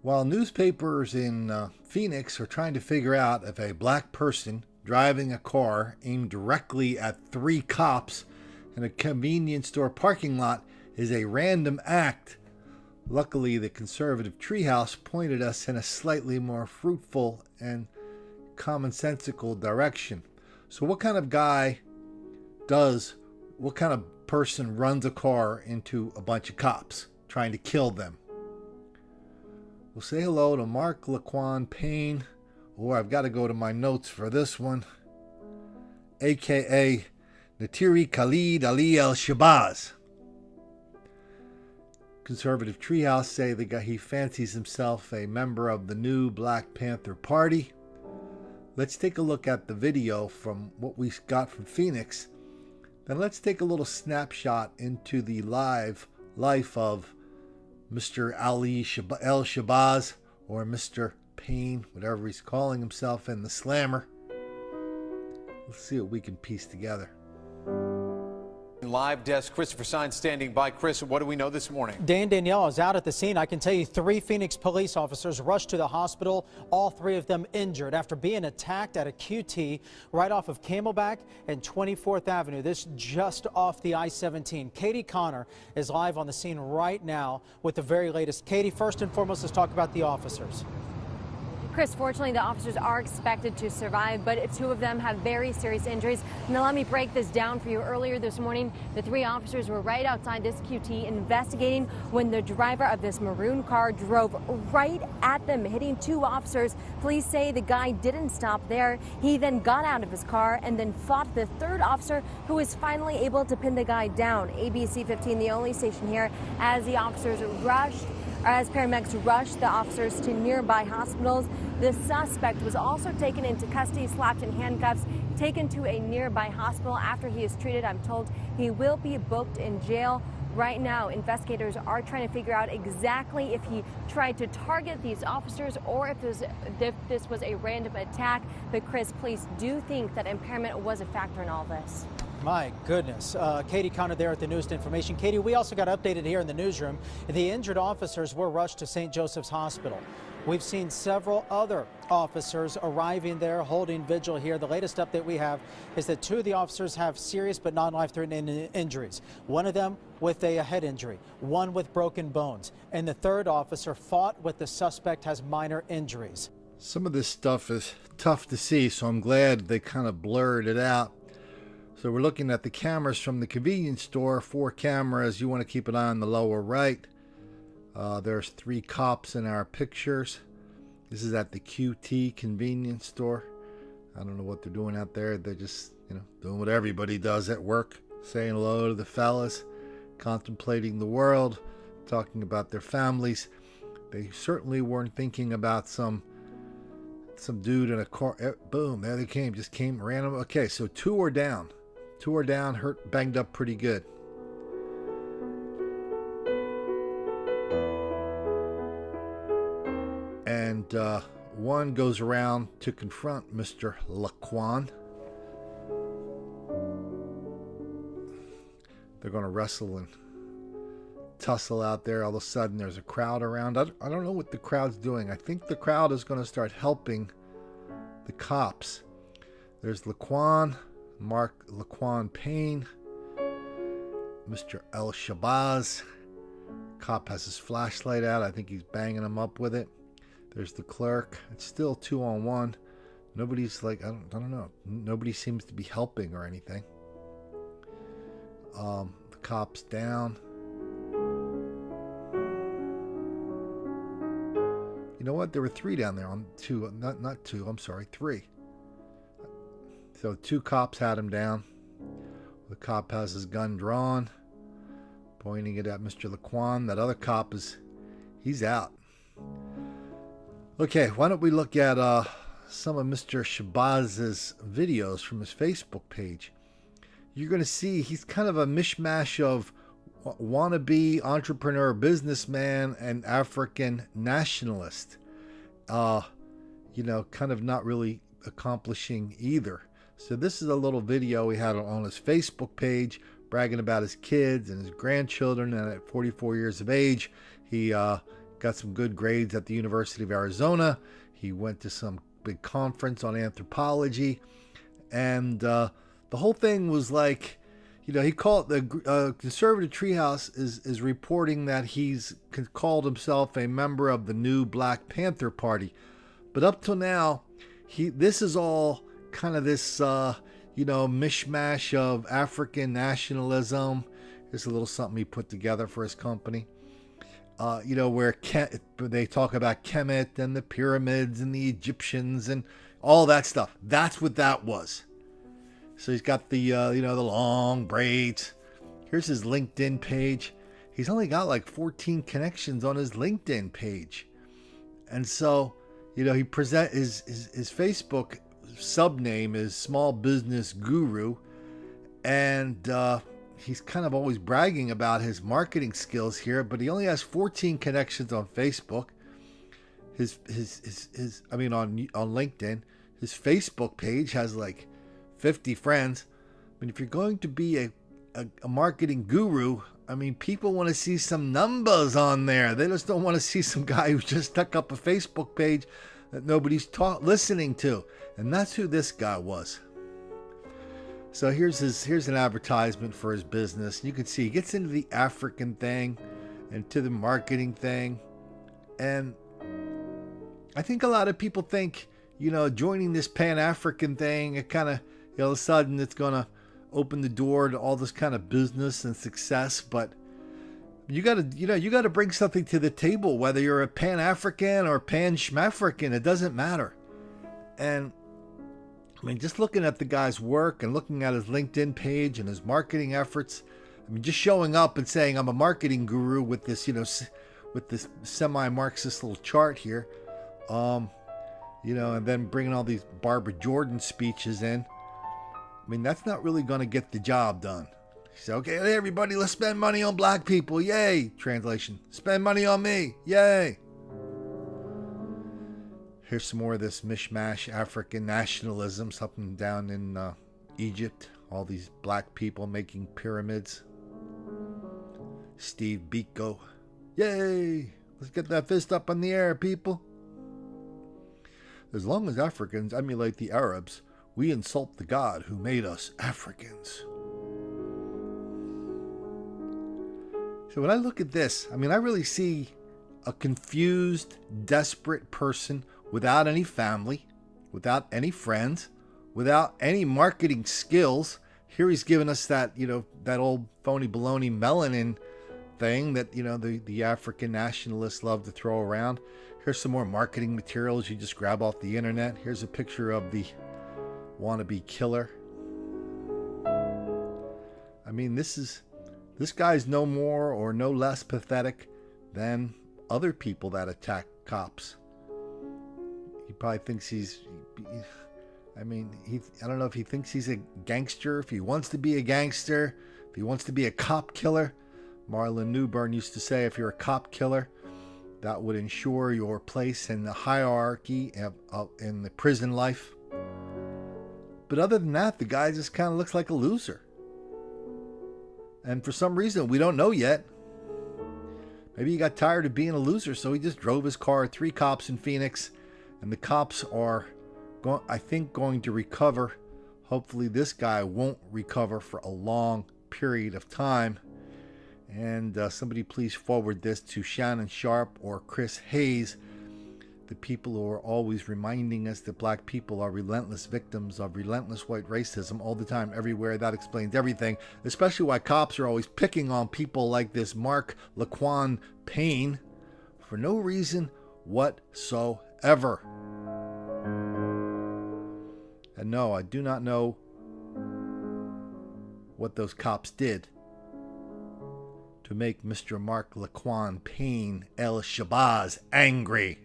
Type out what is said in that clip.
While newspapers in Phoenix are trying to figure out if a black person driving a car aimed directly at 3 cops in a convenience store parking lot is a random act, luckily the conservative treehouse pointed us in a slightly more fruitful and commonsensical direction. So what kind of person runs a car into a bunch of cops trying to kill them? We'll say hello to Mark Laquan Payne, or I've got to go to my notes for this one, aka Natiri Khalid Ali Al-Shabazz. Conservative treehouse say the guy, he fancies himself a member of the new Black Panther Party. Let's take a look at the video from what we got from Phoenix. Then let's take a little snapshot into the live life of Mr. Ali El-Shabazz, or Mr. Payne, whatever he's calling himself, and the Slammer. Let's see what we can piece together. Live desk, Christopher Sign standing by. Chris, what do we know this morning? Dan Danielle is out at the scene. I can tell you 3 Phoenix police officers rushed to the hospital, all 3 of them injured after being attacked at a QT right off of Camelback and 24th Avenue. This just off the I-17. Katie Connor is live on the scene right now with the very latest. Katie, first and foremost, let's talk about the officers. Chris, fortunately, the officers are expected to survive, but 2 of them have very serious injuries. Now, let me break this down for you. Earlier this morning, the 3 officers were right outside this QT investigating when the driver of this maroon car drove right at them, hitting 2 officers. Police say the guy didn't stop there. He then got out of his car and then fought the 3rd officer, who was finally able to pin the guy down. ABC 15, the only station here, as the officers rushed. As paramedics rushed the officers to nearby hospitals, the suspect was also taken into custody, slapped in handcuffs, taken to a nearby hospital. After he is treated, I'm told he will be booked in jail. Right now, investigators are trying to figure out exactly if he tried to target these officers or if this was a random attack. But Chris, police do think that impairment was a factor in all this. My goodness. Katie Connor there at the newest information. Katie, we also got updated here in the newsroom. The injured officers were rushed to St. Joseph's Hospital. We've seen several other officers arriving there, holding vigil here. The latest update we have is that 2 of the officers have serious but non-life-threatening injuries. One of them with a head injury, 1 with broken bones, and the 3rd officer fought with the suspect, has minor injuries. Some of this stuff is tough to see, so I'm glad they kind of blurred it out. So we're looking at the cameras from the convenience store, 4 cameras. You want to keep an eye on the lower right. There's 3 cops in our pictures. This is at the QT convenience store. I don't know what they're doing out there. They're just, doing what everybody does at work. Saying hello to the fellas, contemplating the world, talking about their families. They certainly weren't thinking about some dude in a car. Boom, there they came. Just came random. Okay, so 2 are down. 2 are down, hurt, banged up pretty good. And 1 goes around to confront Mr. Laquan. They're going to wrestle and tussle out there. All of a sudden, there's a crowd around. I don't know what the crowd's doing. I think the crowd is going to start helping the cops. There's Laquan, Mark Laquan Payne, Mr. El-Shabazz. Cop has his flashlight out. I think he's banging him up with it. There's the clerk. It's still 2-on-1. Nobody's I don't know. Nobody seems to be helping or anything. The cop's down. You know what? There were 3 down there on 2. Not 2. I'm sorry, 3. So 2 cops had him down. The cop has his gun drawn, pointing it at Mr. Laquan. That other cop he's out. Okay, why don't we look at some of Mr. Shabazz's videos from his Facebook page. You're going to see he's kind of a mishmash of wannabe entrepreneur, businessman, and African nationalist. Kind of not really accomplishing either. So this is a little video he had on his Facebook page, bragging about his kids and his grandchildren. And at 44 years of age, he got some good grades at the University of Arizona. He went to some big conference on anthropology. And the whole thing was like, he called the conservative treehouse is reporting that he's called himself a member of the new Black Panther Party. But up till now, this is all kind of this, mishmash of African nationalism. Here's a little something he put together for his company. Where they talk about Kemet and the pyramids and the Egyptians and all that stuff. That's what that was. So he's got the, the long braids. Here's his LinkedIn page. He's only got like 14 connections on his LinkedIn page. And so, he his Facebook subname is Small Business Guru. And he's kind of always bragging about his marketing skills here, but he only has 14 connections on Facebook. On LinkedIn, his Facebook page has like 50 friends. I mean, if you're going to be a marketing guru, I mean, people want to see some numbers on there. They just don't want to see some guy who just stuck up a Facebook page that nobody's listening to. And that's who this guy was. So here's an advertisement for his business. You can see he gets into the African thing and to the marketing thing. And I think a lot of people think, joining this Pan-African thing, it kind of, all of a sudden it's going to open the door to all this kind of business and success. But you got to bring something to the table, whether you're a Pan-African or Pan-Schmafrican, it doesn't matter. And I mean, just looking at the guy's work and looking at his LinkedIn page and his marketing efforts, I mean, just showing up and saying I'm a marketing guru with this, with this semi-Marxist little chart here, and then bringing all these Barbara Jordan speeches in. I mean, that's not really going to get the job done. He said, okay, hey, everybody, let's spend money on black people. Yay. Translation. Spend money on me. Yay. Here's some more of this mishmash African nationalism, something down in Egypt. All these black people making pyramids. Steve Biko. Yay. Let's get that fist up in the air, people. As long as Africans emulate the Arabs, we insult the God who made us Africans. So when I look at this, I mean, I really see a confused, desperate person without any family, without any friends, without any marketing skills. Here he's giving us that, that old phony baloney melanin thing that, the African nationalists love to throw around. Here's some more marketing materials you just grab off the internet. Here's a picture of the wannabe killer. I mean, this guy's no more or no less pathetic than other people that attack cops. He probably thinks I don't know if he thinks he's a gangster, if he wants to be a gangster, if he wants to be a cop killer. Marlon Newburn used to say, if you're a cop killer, that would ensure your place in the hierarchy in the prison life. But other than that, the guy just kind of looks like a loser. And for some reason, we don't know yet. Maybe he got tired of being a loser, so he just drove his car. 3 cops in Phoenix. And the cops are, going to recover. Hopefully this guy won't recover for a long period of time. And somebody please forward this to Shannon Sharp or Chris Hayes, the people who are always reminding us that black people are relentless victims of relentless white racism all the time, everywhere. That explains everything, especially why cops are always picking on people like this Mark Laquan Payne for no reason whatsoever. And no, I do not know what those cops did to make Mr. Mark Laquan Payne El Shabazz angry.